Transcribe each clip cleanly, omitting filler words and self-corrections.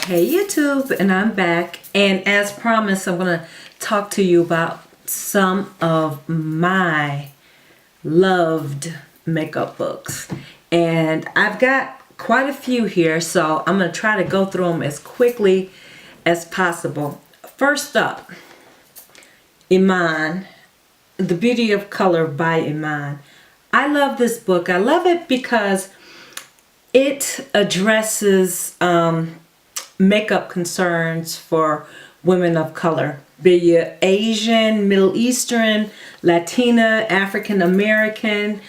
Hey YouTube, and I'm back, and as promised I'm going to talk to you about some of my loved makeup books, and I've got quite a few here, so I'm going to try to go through them as quickly as possible. First up, Iman, The Beauty of Color by Iman. I love this book. I love it because it addresses makeup concerns for women of color, be you Asian, Middle Eastern, Latina, African American,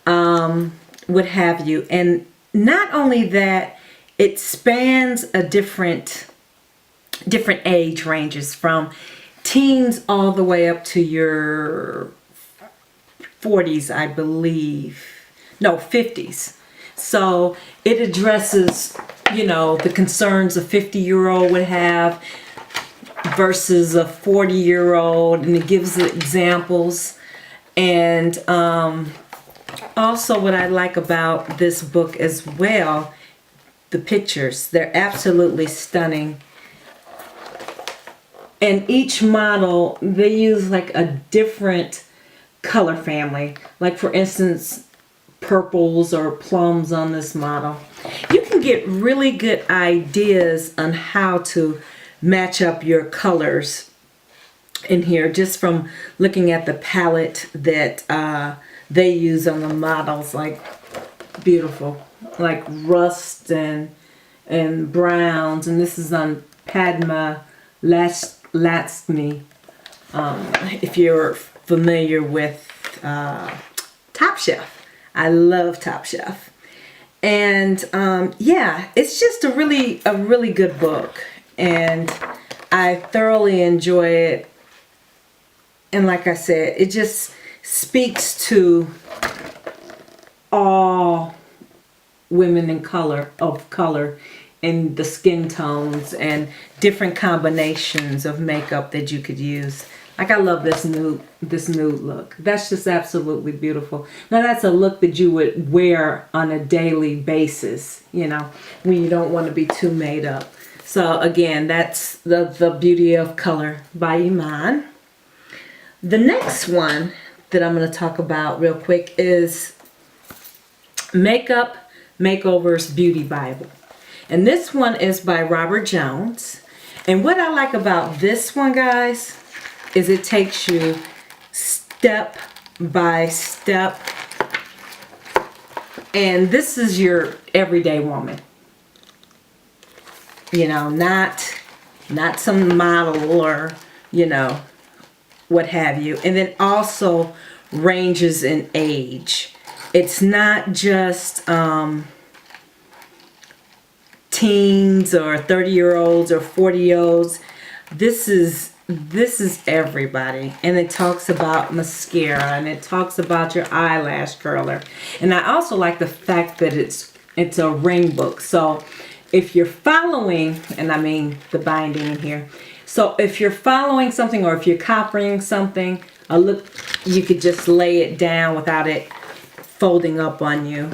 what have you. And not only that, it spans a different age ranges from teens all the way up to your 40s, I believe. No, 50s. So it addresses, you know, the concerns a 50-year-old would have versus a 40-year-old, and it gives examples. And also what I like about this book as well, the pictures. They're absolutely stunning. And each model, they use like a different color family. Like for instance, purples or plums on this model. You can get really good ideas on how to match up your colors in here just from looking at the palette that they use on the models. Like beautiful, like rust and browns, and this is on Padma Laxmi. If you're familiar with Top Chef. I love Top Chef. And yeah, it's just a really good book, and I thoroughly enjoy it. And like I said, it just speaks to all women in of color and the skin tones and different combinations of makeup that you could use. Like I love this nude look. That's just absolutely beautiful. Now that's a look that you would wear on a daily basis, you know, when you don't want to be too made up. So again, that's the Beauty of Color by Iman. The next one that I'm going to talk about real quick is Makeovers Beauty Bible. And this one is by Robert Jones. And what I like about this one, guys, is it takes you step by step, and this is your everyday woman, you know, not some model or, you know, what have you. And then also ranges in age. It's not just teens or 30-year-olds or 40-year-olds. This is everybody, and it talks about mascara, and it talks about your eyelash curler. And I also like the fact that it's a ring book. So if you're following, and I mean the binding in here, so if you're following something or if you're copying something, you could just lay it down without it folding up on you.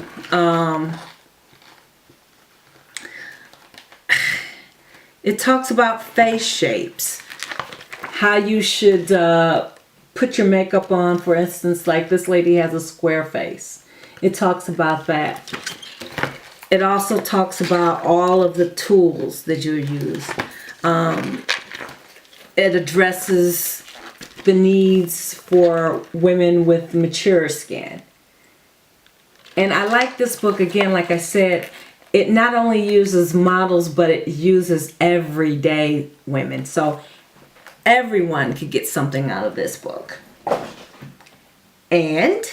It talks about face shapes, how you should put your makeup on. For instance, like this lady has a square face. It talks about that. It also talks about all of the tools that you use. It addresses the needs for women with mature skin. And I like this book, again, like I said, it not only uses models, but it uses everyday women. So everyone could get something out of this book. And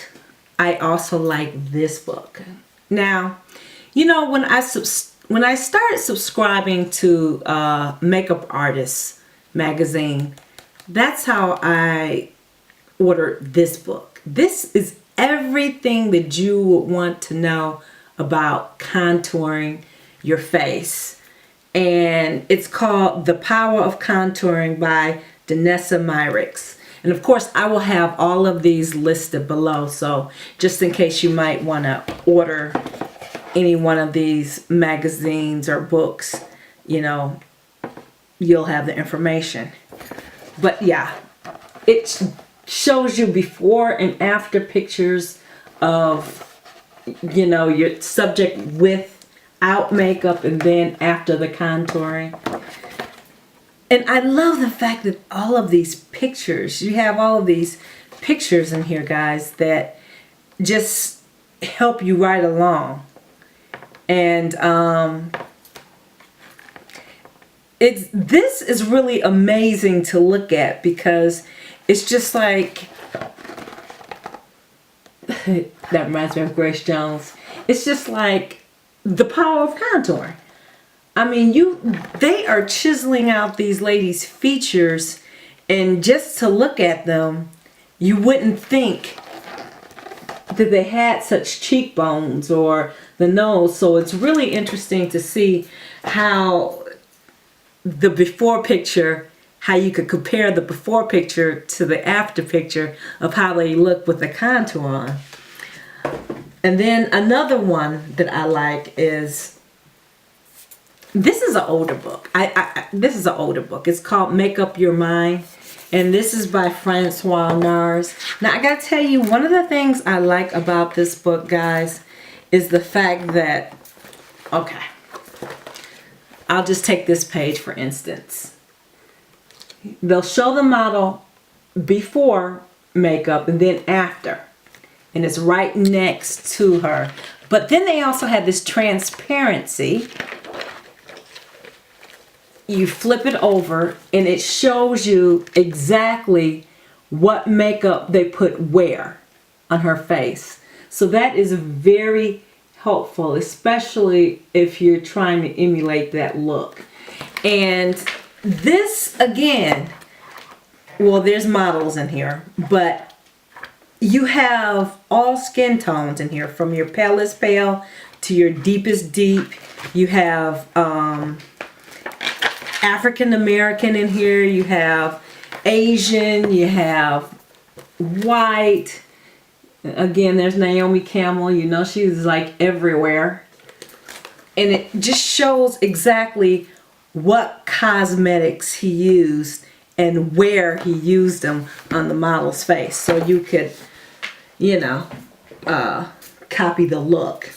I also like this book. Now, you know, when I started subscribing to Makeup Artists magazine, that's how I ordered this book. This is everything that you would want to know about contouring your face. And it's called The Power of Contouring by Danessa Myricks. And of course, I will have all of these listed below. So just in case you might want to order any one of these magazines or books, you know, you'll have the information. But yeah, it shows you before and after pictures of, you know, your subject without makeup and then after the contouring. And I love the fact that all of these pictures, you have all of these pictures in here, guys, that just help you right along. And this is really amazing to look at, because it's just like, that reminds me of Grace Jones. It's just like the power of contouring. I mean, they are chiseling out these ladies' features, and just to look at them, you wouldn't think that they had such cheekbones or the nose. So it's really interesting to see how the before picture, how you could compare the before picture to the after picture of how they look with the contour on. And then another one that I like is, this is an older book. This is an older book. It's called Make Up Your Mind. And this is by Francois Nars. Now, I gotta tell you, one of the things I like about this book, guys, is the fact that, okay, I'll just take this page for instance. They'll show the model before makeup and then after. And it's right next to her. But then they also have this transparency. You flip it over and it shows you exactly what makeup they put where on her face. So that is very helpful, especially if you're trying to emulate that look. And this, again, well, there's models in here, but you have all skin tones in here, from your palest pale to your deepest deep. You have African American in here, you have Asian, you have white. Again, there's Naomi Campbell, you know, she's like everywhere. And it just shows exactly what cosmetics he used and where he used them on the model's face. So you could, you know, copy the look.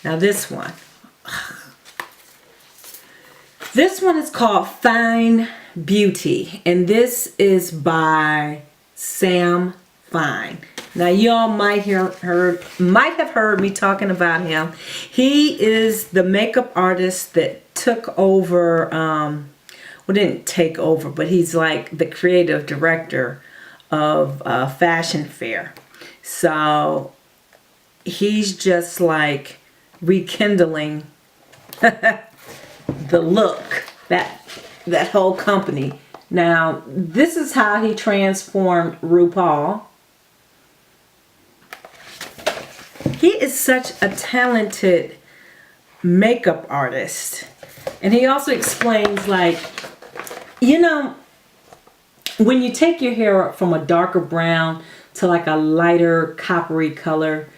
Now this one. This one is called Fine Beauty, and this is by Sam Fine. Now y'all might have heard me talking about him. He is the makeup artist that took over, well, didn't take over, but he's like the creative director of Fashion Fair. So he's just like rekindling the look, that whole company. Now, this is how he transformed RuPaul. He is such a talented makeup artist. And he also explains, like, you know, when you take your hair up from a darker brown to like a lighter coppery color,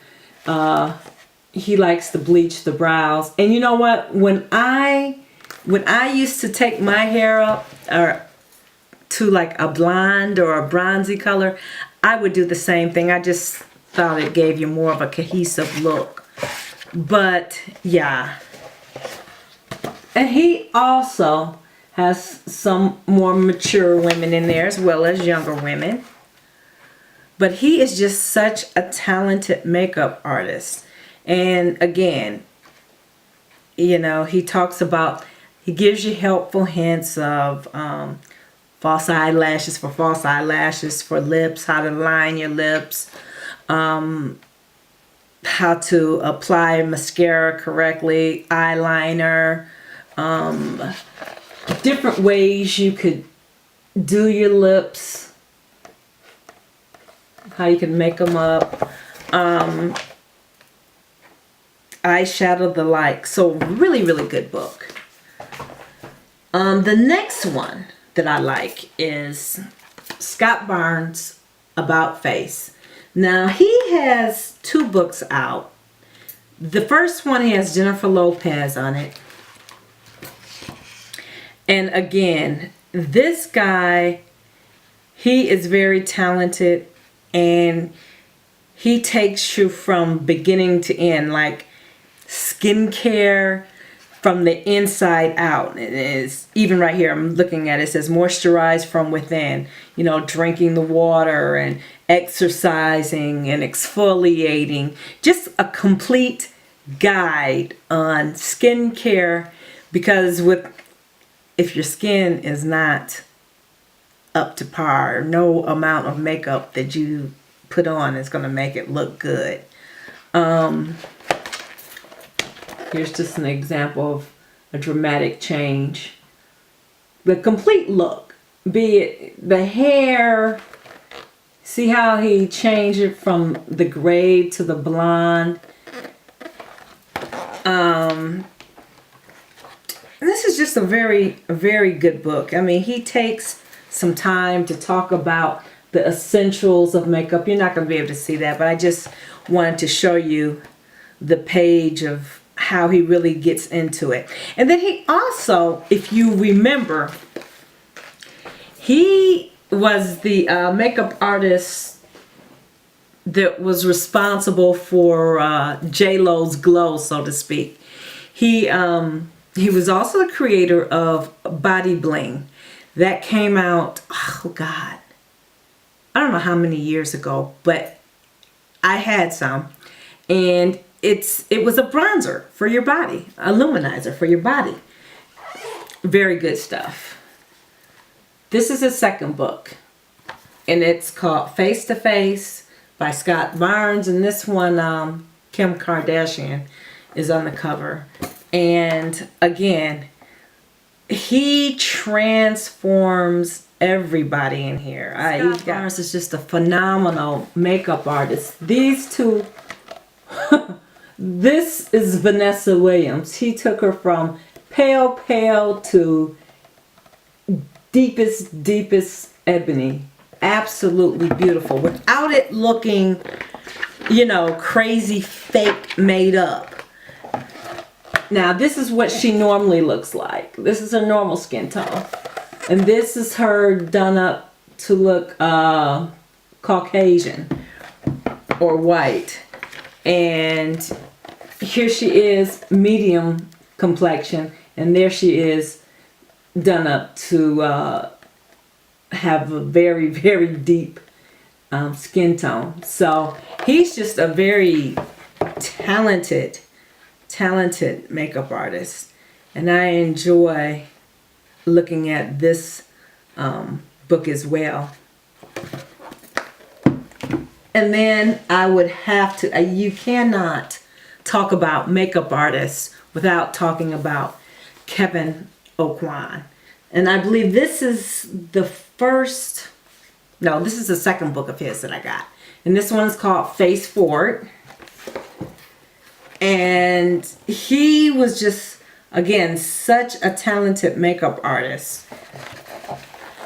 he likes to bleach the brows. And you know what? When I used to take my hair up to like a blonde or a bronzy color, I would do the same thing. I just thought it gave you more of a cohesive look. But yeah. And he also has some more mature women in there as well as younger women. But he is just such a talented makeup artist. And again, you know, he talks about, he gives you helpful hints of false eyelashes for false eyelashes, for lips, how to line your lips, how to apply mascara correctly, eyeliner, different ways you could do your lips, how you can make them up, eyeshadow, the like. So really, really good book. The next one that I like is Scott Barnes' About Face. Now, he has 2 books out. The first one has Jennifer Lopez on it. And again, this guy, he is very talented, and he takes you from beginning to end, like skincare from the inside out. It is, even right here, I'm looking at it, it says moisturize from within, you know, drinking the water and exercising and exfoliating. Just a complete guide on skincare, because if your skin is not up to par, no amount of makeup that you put on is going to make it look good. Here's just an example of a dramatic change. The complete look, be it the hair. See how he changed it from the gray to the blonde. This is just a very good book. I mean, he takes some time to talk about the essentials of makeup. You're not going to be able to see that, but I just wanted to show you the page of how he really gets into it. And then he also, if you remember, he was the makeup artist that was responsible for J-Lo's glow, so to speak. He was also the creator of Body Bling. That came out, oh God, I don't know how many years ago, but I had some. And it was a bronzer for your body, a luminizer for your body. Very good stuff. This is his second book, and it's called Face to Face by Scott Barnes, and this one, Kim Kardashian is on the cover. And again, he transforms everybody in here. Scott Barnes is just a phenomenal makeup artist. These two, this is Vanessa Williams. He took her from pale to deepest ebony. Absolutely beautiful, without it looking, you know, crazy, fake, made up. Now, this is what she normally looks like. This is her normal skin tone. And this is her done up to look Caucasian or white. And here she is, medium complexion. And there she is, done up to have a very deep skin tone. So he's just a very talented makeup artist, and I enjoy looking at this book as well. And then I would have to, you cannot talk about makeup artists without talking about Kevyn Aucoin. And I believe this is the first, no, this is the second book of his that I got. And this one is called Face Forward. And he was just, again, such a talented makeup artist.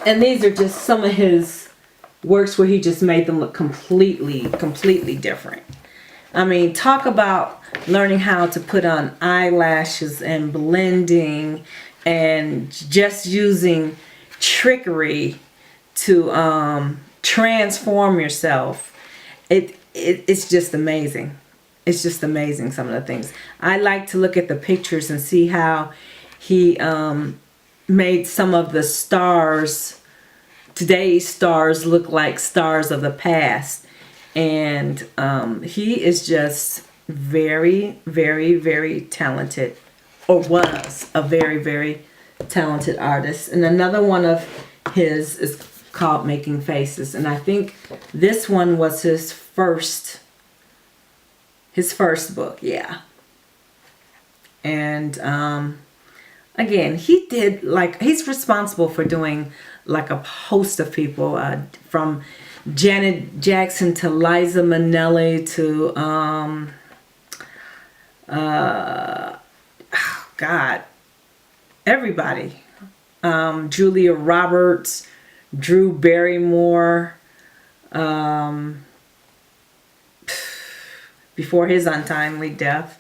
And these are just some of his works where he just made them look completely different. I mean, talk about learning how to put on eyelashes and blending and just using trickery to transform yourself. It's just amazing. It's just amazing, some of the things. I like to look at the pictures and see how he made some of the stars, today's stars, look like stars of the past. And he is just very talented, or was a very talented artist. And another one of his is called Making Faces. And I think this one was his first book, yeah. And again, he did, like, he's responsible for doing like a host of people, from Janet Jackson to Liza Minnelli to God, everybody. Julia Roberts, Drew Barrymore, before his untimely death.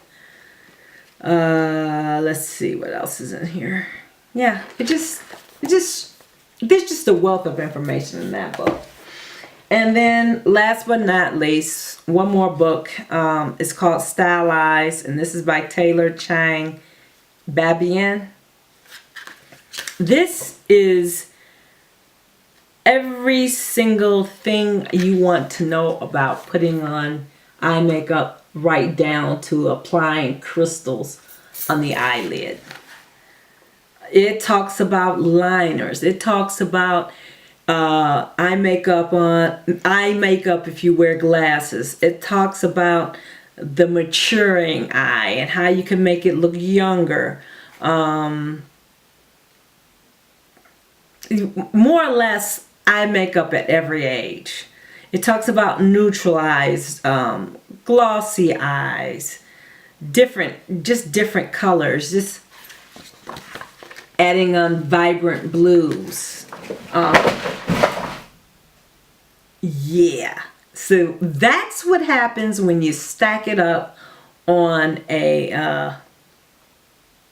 Let's see what else is in here. yeah, there's just a wealth of information in that book. And then last but not least, one more book. It's called Stylized, and this is by Taylor Chang-Babaian. This is every single thing you want to know about putting on eye makeup, right down to applying crystals on the eyelid. It talks about liners. It talks about eye makeup if you wear glasses. It talks about the maturing eye and how you can make it look younger. More or less eye makeup at every age. It talks about neutral eyes, glossy eyes, different colors, just adding on vibrant blues. Yeah, so that's what happens when you stack it up on a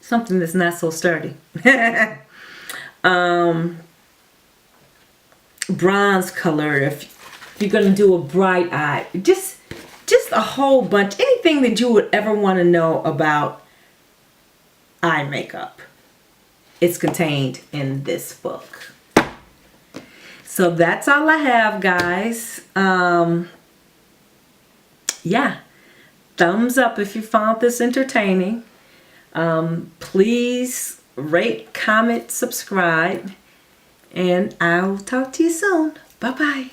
something that's not so sturdy. Bronze color, if you're gonna do a bright eye, just a whole bunch, anything that you would ever want to know about eye makeup, it's contained in this book. So that's all I have, guys. Yeah, thumbs up if you found this entertaining. Please rate, comment, subscribe, and I'll talk to you soon. Bye-bye.